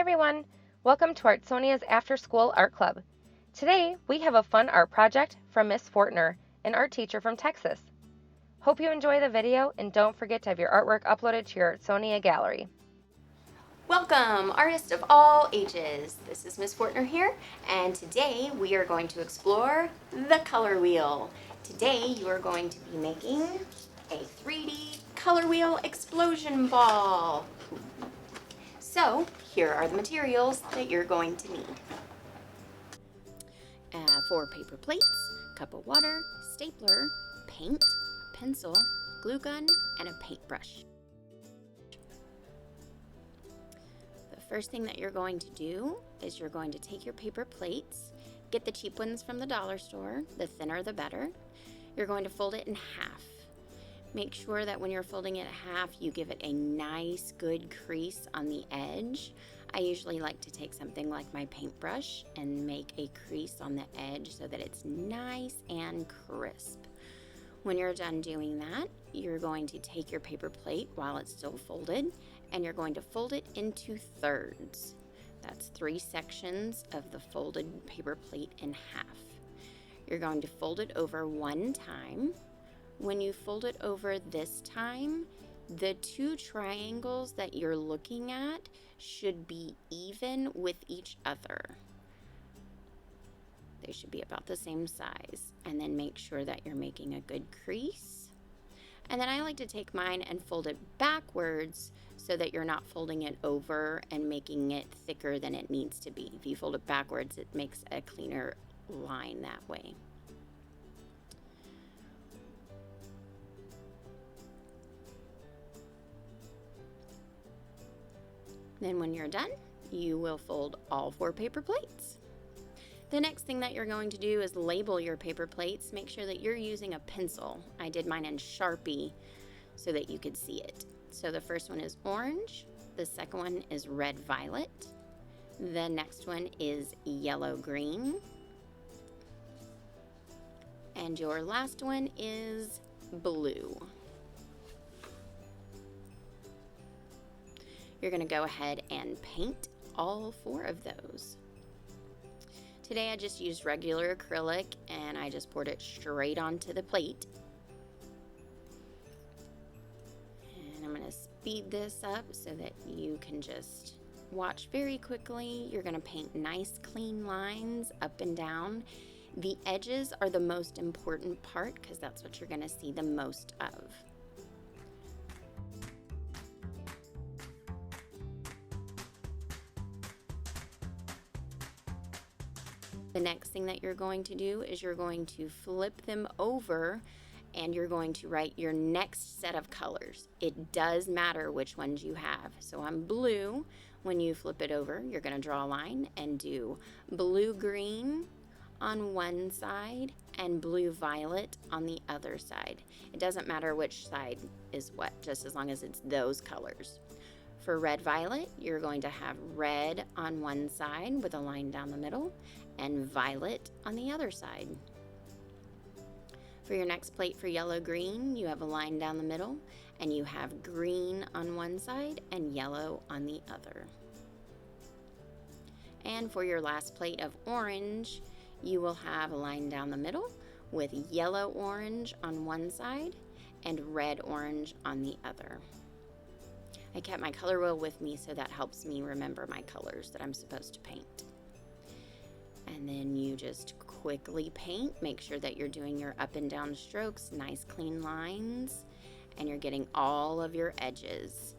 everyone! Welcome to Artsonia's After School Art Club. Today we have a fun art project from Miss Fortner, an art teacher from Texas. Hope you enjoy the video and don't forget to have your artwork uploaded to your Artsonia gallery. Welcome, artists of all ages. This is Miss Fortner here, and today we are going to explore the color wheel. Today you are going to be making a 3D color wheel explosion ball. So here are the materials that you're going to need. 4 paper plates, cup of water, stapler, paint, a pencil, glue gun, and a paintbrush. The first thing that you're going to do is you're going to take your paper plates, get the cheap ones from the dollar store, the thinner the better. You're going to fold it in half. Make sure that when you're folding it in half, you give it a nice, good crease on the edge. I usually like to take something like my paintbrush and make a crease on the edge so that it's nice and crisp. When you're done doing that, you're going to take your paper plate while it's still folded, and you're going to fold it into thirds. That's 3 sections of the folded paper plate in half. You're going to fold it over one time. When you fold it over this time, the 2 triangles that you're looking at should be even with each other. They should be about the same size. And then make sure that you're making a good crease. And then I like to take mine and fold it backwards so that you're not folding it over and making it thicker than it needs to be. If you fold it backwards, it makes a cleaner line that way. Then when you're done, you will fold all 4 paper plates. The next thing that you're going to do is label your paper plates. Make sure that you're using a pencil. I did mine in Sharpie so that you could see it. So the first one is orange, the second one is red violet, the next one is yellow green, and your last one is blue. You're going to go ahead and paint all 4 of those. Today I just used regular acrylic and I just poured it straight onto the plate. And I'm going to speed this up so that you can just watch very quickly. You're going to paint nice clean lines up and down. The edges are the most important part because that's what you're going to see the most of. The next thing that you're going to do is you're going to flip them over and you're going to write your next set of colors. It does matter which ones you have. So on blue, when you flip it over, you're going to draw a line and do blue-green on one side and blue-violet on the other side. It doesn't matter which side is what, just as long as it's those colors. For red-violet, you're going to have red on one side with a line down the middle and violet on the other side. For your next plate for yellow-green, you have a line down the middle and you have green on one side and yellow on the other. And for your last plate of orange, you will have a line down the middle with yellow-orange on one side and red-orange on the other. I kept my color wheel with me so that helps me remember my colors that I'm supposed to paint. And then you just quickly paint. Make sure that you're doing your up and down strokes, nice clean lines, and you're getting all of your edges.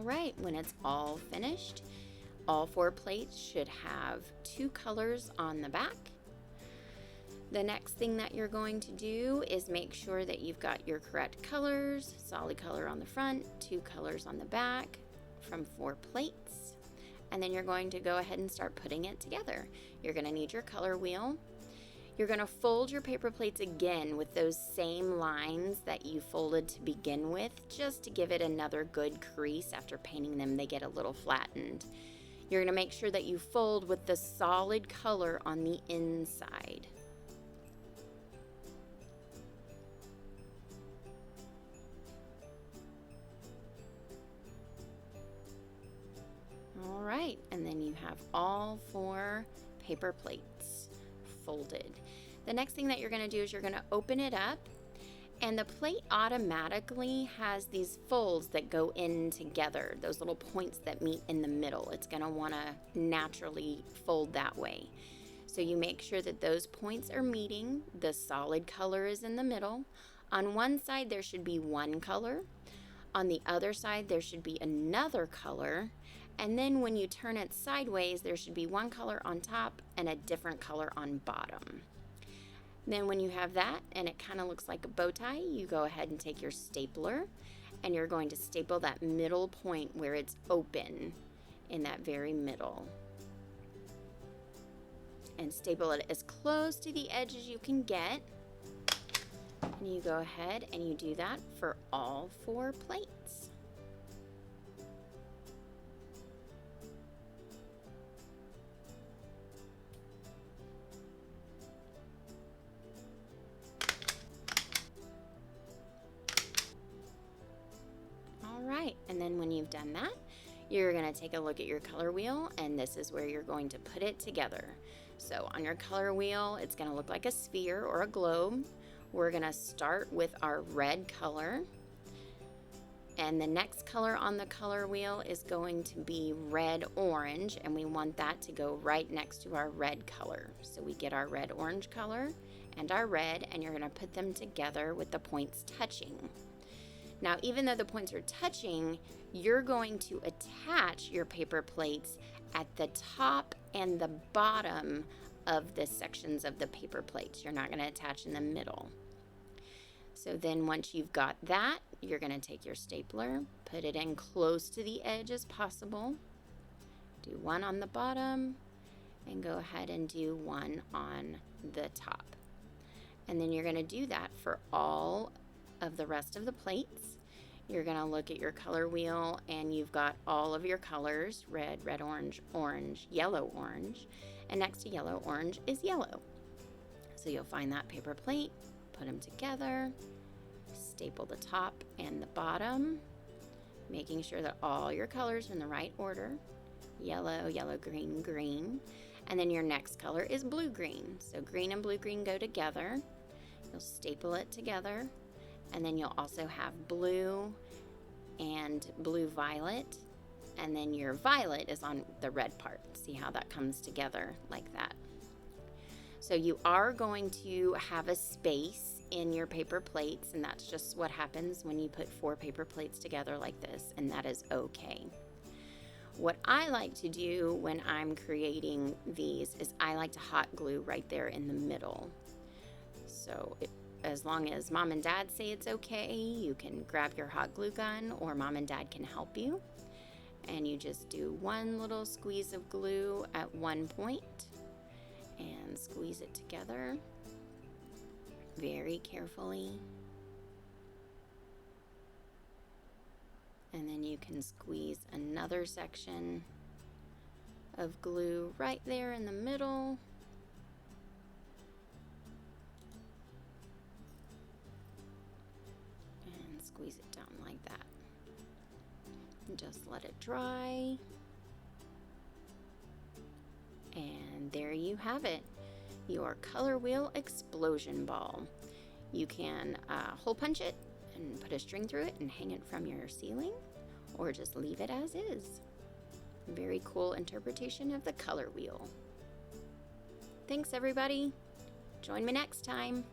All right, when it's all finished, All 4 plates should have 2 colors on the back. The next thing that you're going to do is make sure that you've got your correct colors, solid color on the front, 2 colors on the back from 4 plates. And then you're going to go ahead and start putting it together. You're going to need your color wheel. You're going to fold your paper plates again with those same lines that you folded to begin with, just to give it another good crease. After painting them, they get a little flattened. You're going to make sure that you fold with the solid color on the inside. All right, and then you have all 4 paper plates folded. The next thing that you're going to do is you're going to open it up, and the plate automatically has these folds that go in together, those little points that meet in the middle. It's going to want to naturally fold that way. So you make sure that those points are meeting. The solid color is in the middle. On one side there should be one color. On the other side there should be another color. And then when you turn it sideways, there should be one color on top and a different color on bottom. Then when you have that and it kind of looks like a bow tie, you go ahead and take your stapler and you're going to staple that middle point where it's open in that very middle. And staple it as close to the edge as you can get. And you go ahead and you do that for all 4 plates. And then when you've done that, you're going to take a look at your color wheel, and this is where you're going to put it together. So on your color wheel, it's going to look like a sphere or a globe. We're going to start with our red color, and the next color on the color wheel is going to be red-orange, and we want that to go right next to our red color. So we get our red-orange color and our red, and you're going to put them together with the points touching. Now, even though the points are touching, you're going to attach your paper plates at the top and the bottom of the sections of the paper plates. You're not going to attach in the middle. So then once you've got that, you're going to take your stapler, put it in close to the edge as possible, do one on the bottom, and go ahead and do one on the top. And then you're going to do that for all of the rest of the plates. You're going to look at your color wheel and you've got all of your colors, red, red, orange, orange, yellow, orange, and next to yellow, orange is yellow. So you'll find that paper plate, put them together, staple the top and the bottom, making sure that all your colors are in the right order. Yellow, yellow, green, green. And then your next color is blue-green. So green and blue-green go together. You'll staple it together. And then you'll also have blue and blue-violet. And then your violet is on the red part. See how that comes together like that. So you are going to have a space in your paper plates, and that's just what happens when you put 4 paper plates together like this, and that is okay. What I like to do when I'm creating these is I like to hot glue right there in the middle. So as long as mom and dad say it's okay, you can grab your hot glue gun, or mom and dad can help you. And you just do one little squeeze of glue at one point and squeeze it together very carefully. And then you can squeeze another section of glue right there in the middle. And squeeze it down like that. And just let it dry. And there you have it, your color wheel explosion ball. You can hole punch it and put a string through it and hang it from your ceiling, or just leave it as is. Very cool interpretation of the color wheel. Thanks everybody. Join me next time.